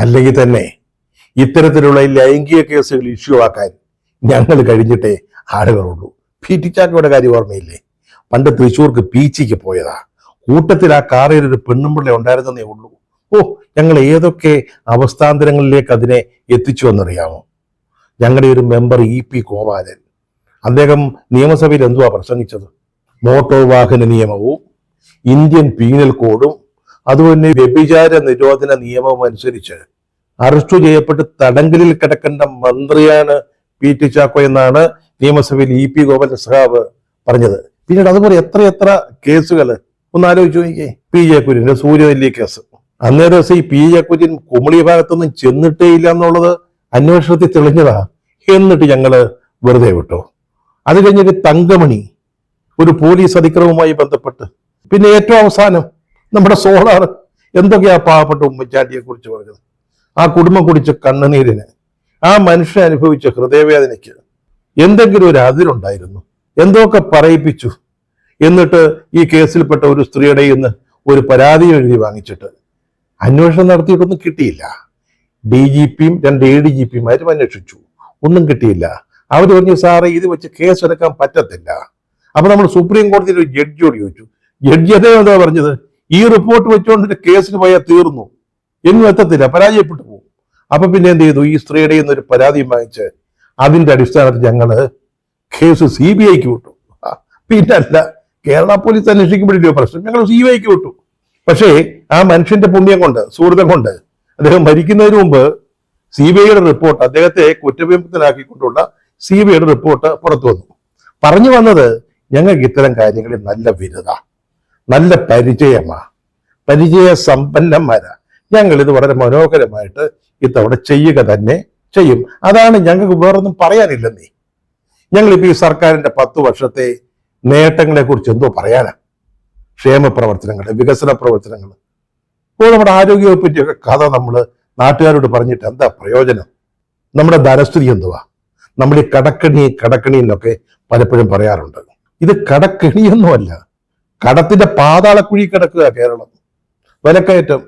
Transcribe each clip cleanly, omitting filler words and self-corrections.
അല്ലെങ്കിൽ തന്നെ ഇത്തരത്തിലുള്ള ലൈംഗിക കേസുകൾ ഇഷ്യൂ ആക്കാൻ ഞങ്ങൾ കഴിഞ്ഞിട്ടേ ആളുകളുള്ളൂ. പി.ടി. ചാക്കോയുടെ കാര്യം ഓർമ്മയില്ലേ? പണ്ട് തൃശ്ശൂർക്ക് പീച്ചിക്ക് പോയതാ. കൂട്ടത്തിൽ ആ കാറിൽ ഒരു പെണ്ണുമ്പിള്ള ഉണ്ടായിരുന്നേ ഉള്ളൂ. ഓ, ഞങ്ങൾ ഏതൊക്കെ അവസ്ഥാന്തരങ്ങളിലേക്ക് അതിനെ എത്തിച്ചു എന്നറിയാമോ? ഞങ്ങളുടെ ഒരു മെമ്പർ E.P. ഗോപാലൻ, അദ്ദേഹം നിയമസഭയിൽ എന്തുവാ പ്രസംഗിച്ചത്? മോട്ടോർ വാഹന നിയമവും ഇന്ത്യൻ പീനൽ കോഡും അതുപോലെ വ്യഭിചാര നിരോധന നിയമവും അനുസരിച്ച് അറസ്റ്റ് ചെയ്യപ്പെട്ട് തടങ്കലിൽ കിടക്കേണ്ട മന്ത്രിയാണ് P.T. ചാക്കോ എന്നാണ് നിയമസഭയിൽ E.P. ഗോപാലൻ സഖാവ് പറഞ്ഞത്. പിന്നീട് അതുപോലെ എത്ര കേസുകൾ ഒന്ന് ആലോചിച്ചു നോക്കിയേ. P.J. കുര്യന്റെ സൂര്യനെല്ലി കേസ്, അന്നേ ദിവസം ഈ P.J. കുര്യൻ കുമളി ഭാഗത്തൊന്നും ചെന്നിട്ടേ ഇല്ല എന്നുള്ളത് അന്വേഷണത്തിൽ തെളിഞ്ഞതാ. എന്നിട്ട് ഞങ്ങള് വെറുതെ വിട്ടു. അത് കഴിഞ്ഞിട്ട് തങ്കമണി, ഒരു പോലീസ് അതിക്രമവുമായി ബന്ധപ്പെട്ട്. പിന്നെ ഏറ്റവും അവസാനം നമ്മുടെ സോളാർ, എന്തൊക്കെയാ പാവപ്പെട്ട ഉമ്മൻചാണ്ടിയെ കുറിച്ച് പറഞ്ഞത്? ആ കുടുംബം കുടിച്ച കണ്ണുനീരിന്, ആ മനുഷ്യൻ അനുഭവിച്ച ഹൃദയവേദനയ്ക്ക് എന്തെങ്കിലും ഒരു അതിരുണ്ടായിരുന്നു? എന്തൊക്കെ പറയിപ്പിച്ചു. എന്നിട്ട് ഈ കേസിൽപ്പെട്ട ഒരു സ്ത്രീയുടെ ഇന്ന് ഒരു പരാതി എഴുതി വാങ്ങിച്ചിട്ട് അന്വേഷണം നടത്തിയിട്ടൊന്നും കിട്ടിയില്ല. DGPയും 2 ADGPമാരും അന്വേഷിച്ചു, ഒന്നും കിട്ടിയില്ല. അവർ പറഞ്ഞു, സാറേ ഇത് വെച്ച് കേസ് എടുക്കാൻ പറ്റത്തില്ല. അപ്പൊ നമ്മൾ സുപ്രീം കോടതിയിൽ ഒരു ജഡ്ജിയോട് ചോദിച്ചു. ജഡ്ജി എന്താ പറഞ്ഞത്? ഈ റിപ്പോർട്ട് വെച്ചുകൊണ്ട് കേസിന് പോയാൽ തീർന്നു, എങ്ങും എത്തത്തില്ല, പരാജയപ്പെട്ടു പോകും. അപ്പൊ പിന്നെ എന്ത് ചെയ്തു? ഈ സ്ത്രീയുടെ ഒരു പരാതി വാങ്ങിച്ച് അതിന്റെ അടിസ്ഥാനത്തിൽ ഞങ്ങള് കേസ് CBIക്ക് വിട്ടു. പിന്നല്ല, കേരള പോലീസ് അന്വേഷിക്കുമ്പോഴല്ലോ പ്രശ്നം, ഞങ്ങൾ CBIക്ക് വിട്ടു. പക്ഷേ ആ മനുഷ്യന്റെ പുണ്യം കൊണ്ട്, സുഹൃതം കൊണ്ട്, അദ്ദേഹം മരിക്കുന്നതിന് മുമ്പ് CBIയുടെ റിപ്പോർട്ട്, അദ്ദേഹത്തെ കുറ്റവിമുക്തനാക്കിക്കൊണ്ടുള്ള CBIയുടെ റിപ്പോർട്ട് പുറത്തു വന്നു. പറഞ്ഞു വന്നത്, ഞങ്ങൾക്ക് ഇത്തരം കാര്യങ്ങളിൽ നല്ല വിരുദ, നല്ല പരിചയ സമ്പന്നന്മാരാ. ഞങ്ങൾ ഇത് വളരെ മനോഹരമായിട്ട് ഇത്തവണ ചെയ്യുക തന്നെ ചെയ്യും. അതാണ് ഞങ്ങൾക്ക് വേറൊന്നും പറയാനില്ലെന്നേ. ഞങ്ങളിപ്പോ ഈ സർക്കാരിന്റെ 10 വർഷത്തെ നേട്ടങ്ങളെ കുറിച്ച് എന്തോ പറയാനാ? ക്ഷേമ പ്രവർത്തനങ്ങൾ, വികസന പ്രവർത്തനങ്ങൾ, ഇപ്പോൾ നമ്മുടെ ആരോഗ്യവകുപ്പിനെ പറ്റിയൊക്കെ കഥ നമ്മൾ നാട്ടുകാരോട് പറഞ്ഞിട്ട് എന്താ പ്രയോജനം? നമ്മുടെ ധനസ്ഥിതി എന്തുവാ? നമ്മൾ ഈ കടക്കണി എന്നൊക്കെ പലപ്പോഴും പറയാറുണ്ട്. ഇത് കടക്കെണിയൊന്നുമല്ല, കടത്തിന്റെ പാതാളക്കുഴി കിടക്കുക കേരളം. വിലക്കയറ്റം,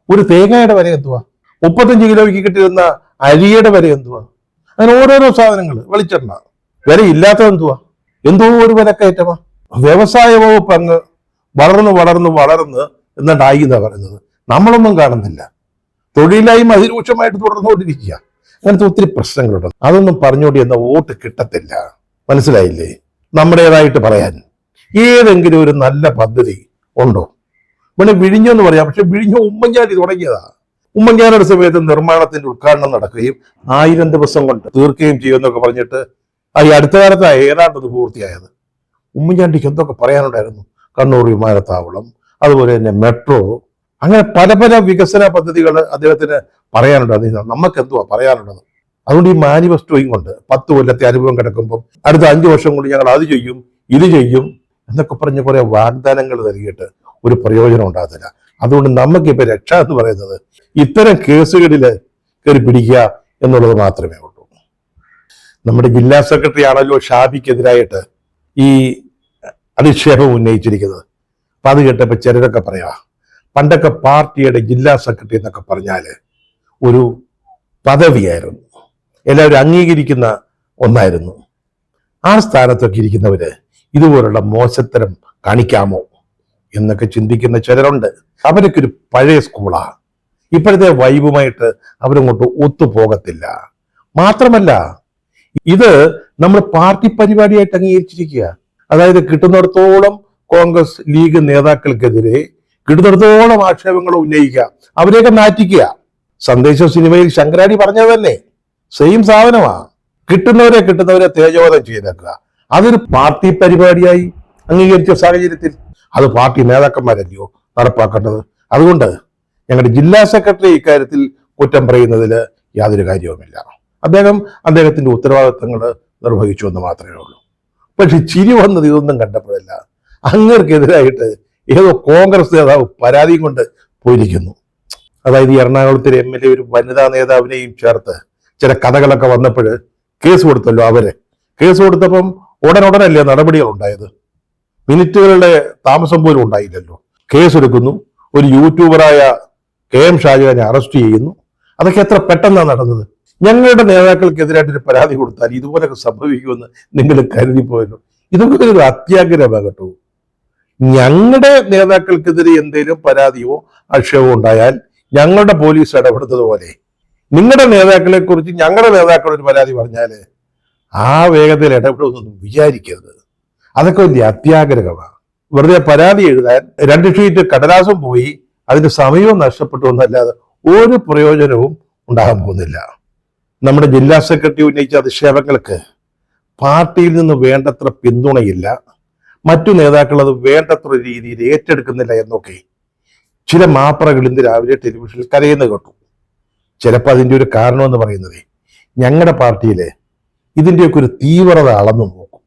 ഒരു തേങ്ങയുടെ വില എന്തുവാ? 35 കിലോയ്ക്ക് കിട്ടിയിരുന്ന അരിയുടെ വില എന്തുവാ? അങ്ങനെ ഓരോരോ സാധനങ്ങൾ, വെളിച്ചെണ്ണ വില ഇല്ലാത്തത് എന്തുവാ? എന്തോ ഒരു വിലക്കയറ്റമാ. വ്യവസായ വകുപ്പ് അങ്ങ് വളർന്ന് എന്നിട്ടായി എന്നാ പറയുന്നത്. നമ്മളൊന്നും കാണുന്നില്ല. തൊഴിലില്ലായ്മ അതിരൂക്ഷമായിട്ട് തുടർന്നുകൊണ്ടിരിക്കുക. അങ്ങനത്തെ ഒത്തിരി പ്രശ്നങ്ങളുണ്ട്. അതൊന്നും പറഞ്ഞുകൊണ്ട് എന്ന വോട്ട് കിട്ടത്തില്ല. മനസ്സിലായില്ലേ? നമ്മുടേതായിട്ട് പറയാൻ ഏതെങ്കിലും ഒരു നല്ല പദ്ധതി ഉണ്ടോ? ഇവിടെ വിഴിഞ്ഞെന്ന് പറയാം, പക്ഷെ വിഴിഞ്ഞ ഉമ്മൻചാണ്ടി തുടങ്ങിയതാ. ഉമ്മൻചാണ്ടിയുടെ സമയത്ത് നിർമ്മാണത്തിന്റെ ഉദ്ഘാടനം നടക്കുകയും 1000 ദിവസം കൊണ്ട് തീർക്കുകയും ചെയ്യുമെന്നൊക്കെ പറഞ്ഞിട്ട് ഈ അടുത്ത കാലത്താണ് ഏതാണ്ടത് പൂർത്തിയായത്. ഉമ്മൻചാണ്ടിക്ക് എന്തൊക്കെ പറയാനുണ്ടായിരുന്നു? കണ്ണൂർ വിമാനത്താവളം, അതുപോലെ തന്നെ മെട്രോ, അങ്ങനെ പല വികസന പദ്ധതികൾ അദ്ദേഹത്തിന് പറയാനുണ്ട്. നമുക്ക് എന്തുവാ പറയാനുള്ളത്? അതുകൊണ്ട് ഈ മാനിഫെസ്റ്റോയും കൊണ്ട് 10 കൊല്ലത്തെ അനുഭവം കിടക്കുമ്പം അടുത്ത 5 വർഷം കൊണ്ട് ഞങ്ങൾ അത് ചെയ്യും ഇത് ചെയ്യും എന്നൊക്കെ പറഞ്ഞ് കുറെ വാഗ്ദാനങ്ങൾ നൽകിയിട്ട് ഒരു പ്രയോജനം ഉണ്ടാകത്തില്ല. അതുകൊണ്ട് നമുക്കിപ്പോൾ രക്ഷ എന്ന് പറയുന്നത് ഇത്തരം കേസുകളിൽ കയറി പിടിക്കുക എന്നുള്ളത് മാത്രമേ ഉള്ളൂ. നമ്മുടെ ജില്ലാ സെക്രട്ടറി ആണല്ലോ ഷാബിക്കെതിരായിട്ട് ഈ അധിക്ഷേപം ഉന്നയിച്ചിരിക്കുന്നത്. അപ്പൊ അത് കേട്ടപ്പോൾ ചിലരൊക്കെ പറയാ, പണ്ടൊക്കെ പാർട്ടിയുടെ ജില്ലാ സെക്രട്ടറി എന്നൊക്കെ പറഞ്ഞാൽ ഒരു പദവിയായിരുന്നു, എല്ലാവരും അംഗീകരിക്കുന്ന ഒന്നായിരുന്നു. ആ സ്ഥാനത്തൊക്കെ ഇരിക്കുന്നവര് ഇതുപോലുള്ള മോശത്തരം കാണിക്കാമോ എന്നൊക്കെ ചിന്തിക്കുന്ന ചിലരുണ്ട്. അവരൊക്കെ ഒരു പഴയ സ്കൂളാ. ഇപ്പോഴത്തെ വൈബുമായിട്ട് അവരങ്ങോട്ട് ഒത്തുപോകത്തില്ല. മാത്രമല്ല, ഇത് നമ്മൾ പാർട്ടി പരിപാടിയായിട്ട് അംഗീകരിച്ചിരിക്കുക. അതായത് കിട്ടുന്നിടത്തോളം കോൺഗ്രസ് ലീഗ് നേതാക്കൾക്കെതിരെ കിട്ടുന്നിടത്തോളം ആക്ഷേപങ്ങൾ ഉന്നയിക്കുക, അവരെയൊക്കെ നാറ്റിക്കുക. സന്ദേശ സിനിമയിൽ ശങ്കരാടി പറഞ്ഞതല്ലേ, സെയിം സാധനമാ. കിട്ടുന്നവരെ തേജോവധം ചെയ്തേക്കുക. അതൊരു പാർട്ടി പരിപാടിയായി അംഗീകരിച്ച സാഹചര്യത്തിൽ അത് പാർട്ടി നേതാക്കന്മാരല്ലയോ നടപ്പാക്കേണ്ടത്? അതുകൊണ്ട് ഞങ്ങളുടെ ജില്ലാ സെക്രട്ടറി ഇക്കാര്യത്തിൽ കുറ്റം പറയുന്നതിൽ യാതൊരു കാര്യവുമില്ല. അദ്ദേഹത്തിന്റെ ഉത്തരവാദിത്തങ്ങൾ നിർവഹിച്ചു എന്ന് മാത്രമേ ഉള്ളൂ. പക്ഷെ ചിരി വന്നത് ഇതൊന്നും കണ്ടപ്പോഴല്ല. അങ്ങർക്കെതിരായിട്ട് ഏതോ കോൺഗ്രസ് നേതാവ് പരാതിയും കൊണ്ട് പോയിരിക്കുന്നു. അതായത് ഈ എറണാകുളത്തിലെ MLA ഒരു വനിതാ നേതാവിനെയും ചേർത്ത് ചില കഥകളൊക്കെ വന്നപ്പോൾ കേസ് കൊടുത്തല്ലോ. അവര് കേസ് കൊടുത്തപ്പം ഉടനല്ലേ നടപടികൾ ഉണ്ടായത്. മിനിറ്റുകളുടെ താമസം പോലും ഉണ്ടായില്ലല്ലോ. കേസെടുക്കുന്നു, ഒരു യൂട്യൂബറായ KM ഷാജഹാനെ അറസ്റ്റ് ചെയ്യുന്നു. അതൊക്കെ എത്ര പെട്ടെന്നാണ് നടന്നത്. ഞങ്ങളുടെ നേതാക്കൾക്കെതിരായിട്ടൊരു പരാതി കൊടുത്താൽ ഇതുപോലൊക്കെ സംഭവിക്കുമെന്ന് നിങ്ങൾ കരുതിപ്പോയല്ലോ. ഇതൊക്കെ ഒരു അത്യാഗ്രഹമാകട്ടോ. ഞങ്ങളുടെ നേതാക്കൾക്കെതിരെ എന്തെങ്കിലും പരാതിയോ ആക്ഷേപമോ ഉണ്ടായാൽ ഞങ്ങളുടെ പോലീസ് ഇടപെടുന്നത് പോലെ നിങ്ങളുടെ നേതാക്കളെ കുറിച്ച് ഞങ്ങളുടെ നേതാക്കൾ ഒരു പരാതി പറഞ്ഞാല് ആ വേഗത്തിൽ ഇടപെടുമെന്നൊന്നും വിചാരിക്കരുത്. അതൊക്കെ വലിയ അത്യാഗ്രഹമാണ്. വെറുതെ പരാതി എഴുതാൻ 2 ഷീറ്റ് കടലാസും പോയി അതിന്റെ സമയവും നഷ്ടപ്പെട്ടു എന്നല്ലാതെ ഒരു പ്രയോജനവും ഉണ്ടാകാൻ പോകുന്നില്ല. നമ്മുടെ ജില്ലാ സെക്രട്ടറി ഉന്നയിച്ച അധിക്ഷേപങ്ങൾക്ക് പാർട്ടിയിൽ നിന്ന് വേണ്ടത്ര പിന്തുണയില്ല, മറ്റു നേതാക്കൾ അത് വേണ്ടത്ര രീതിയിൽ ഏറ്റെടുക്കുന്നില്ല എന്നൊക്കെ ചില മാപ്രകൾ ഇന്ന് രാവിലെ ടെലിവിഷനിൽ കരയുന്നത് കേട്ടു. ചിലപ്പോൾ അതിൻ്റെ ഒരു കാരണമെന്ന് പറയുന്നത് ഞങ്ങളുടെ പാർട്ടിയിലെ ഇതിൻ്റെയൊക്കെ ഒരു തീവ്രത അളന്നു നോക്കും.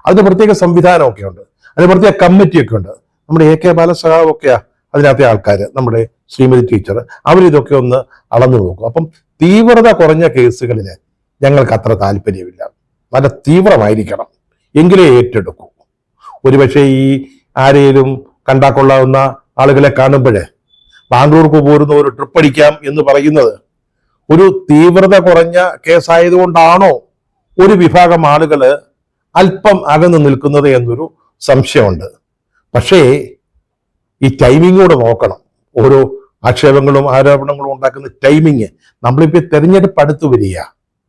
അതിന് പ്രത്യേക സംവിധാനമൊക്കെ ഉണ്ട്, അതിന് പ്രത്യേക കമ്മിറ്റിയൊക്കെ ഉണ്ട്. നമ്മുടെ AK ബാലസഖാവൊക്കെയാ അതിനകത്തെ ആൾക്കാർ, നമ്മുടെ ശ്രീമതി ടീച്ചർ, അവരിതൊക്കെ ഒന്ന് അളന്നു നോക്കും. അപ്പം തീവ്രത കുറഞ്ഞ കേസുകളിൽ ഞങ്ങൾക്ക് അത്ര താല്പര്യമില്ല. നല്ല തീവ്രമായിരിക്കണം, എങ്കിലേ ഏറ്റെടുക്കൂ. ഒരുപക്ഷെ ഈ ആരെയും കണ്ടാക്കൊള്ളാവുന്ന ആളുകളെ കാണുമ്പോഴേ ബാംഗ്ലൂർക്ക് പോരുന്ന ഒരു ട്രിപ്പ് അടിക്കാം എന്ന് പറയുന്നത് ഒരു തീവ്രത കുറഞ്ഞ കേസായതുകൊണ്ടാണോ ഒരു വിഭാഗം ആളുകൾ അല്പം അകന്നു നിൽക്കുന്നത് എന്നൊരു സംശയമുണ്ട്. പക്ഷേ ഈ ടൈമിംഗ് കൂടെ നോക്കണം. ഓരോ ആക്ഷേപങ്ങളും ആരോപണങ്ങളും ഉണ്ടാക്കുന്ന ടൈമിങ്. നമ്മളിപ്പോൾ തെരഞ്ഞെടുപ്പ് അടുത്ത് വരിക,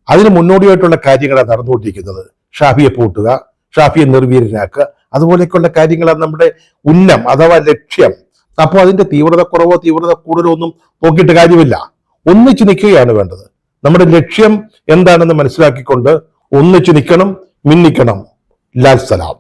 അതിന് മുന്നോടിയായിട്ടുള്ള കാര്യങ്ങളാണ് നടന്നുകൊണ്ടിരിക്കുന്നത്. ഷാഫിയെ പൂട്ടുക, ഷാഫിയെ നിർവീര്യനാക്കുക, അതുപോലെയൊക്കെയുള്ള കാര്യങ്ങളാണ് നമ്മുടെ ഉന്നം അഥവാ ലക്ഷ്യം. അപ്പോൾ അതിന്റെ തീവ്രത കുറവോ തീവ്രത കൂടുതലോ ഒന്നും നോക്കിയിട്ട് കാര്യമില്ല. ഒന്നിച്ച് നിൽക്കുകയാണ് വേണ്ടത്. നമ്മുടെ ലക്ഷ്യം എന്താണെന്ന് മനസ്സിലാക്കിക്കൊണ്ട് ഒന്നിച്ച് നിൽക്കണം, മിന്നിക്കണം. ലാൽ സലാം.